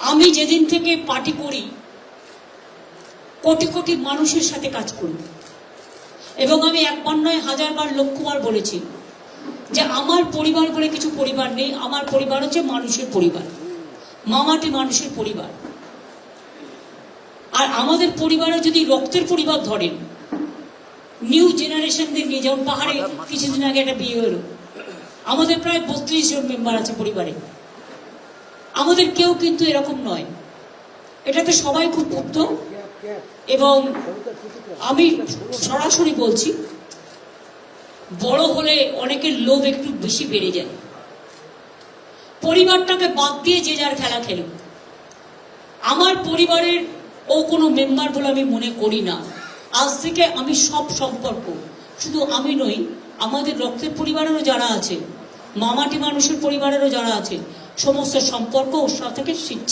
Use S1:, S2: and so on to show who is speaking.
S1: আমি যেদিন থেকে পার্টি করি কোটি কোটি মানুষের সাথে কাজ করি, এবং আমি একবার নয় হাজারবার লক্ষবার বলেছি যে আমার পরিবার বলে কিছু পরিবার নেই। আমার পরিবার হচ্ছে মানুষের পরিবার, মামাটি মানুষের পরিবার। আর আমাদের পরিবারে যদি রক্তের পরিবার ধরেন, নিউ জেনারেশনদের নিয়ে, যেমন পাহাড়ে কিছুদিন আগে একটা বিয়ে হলো, আমাদের প্রায় 32 জন মেম্বার আছে পরিবারে। আমাদের কেউ কিন্তু এরকম নয়, এটাতে সবাই খুব মুগ্ধ। এবং আমি সরাসরি বলছি, বড় হলে অনেকের লোভ একটু বেশি বেড়ে যায়। পরিবারটাকে বাদ দিয়ে যে যার খেলা খেলুক। আমার পরিবারের ও কোনো মেম্বার বলে আমি মনে করি না। আজ থেকে আমি সব সম্পর্ক, শুধু আমি নই, আমাদের রক্তের পরিবারেরও যারা আছে, মামাটি মানুষের পরিবারেরও যারা আছে, সমস্ত সম্পর্ক ওর সাথে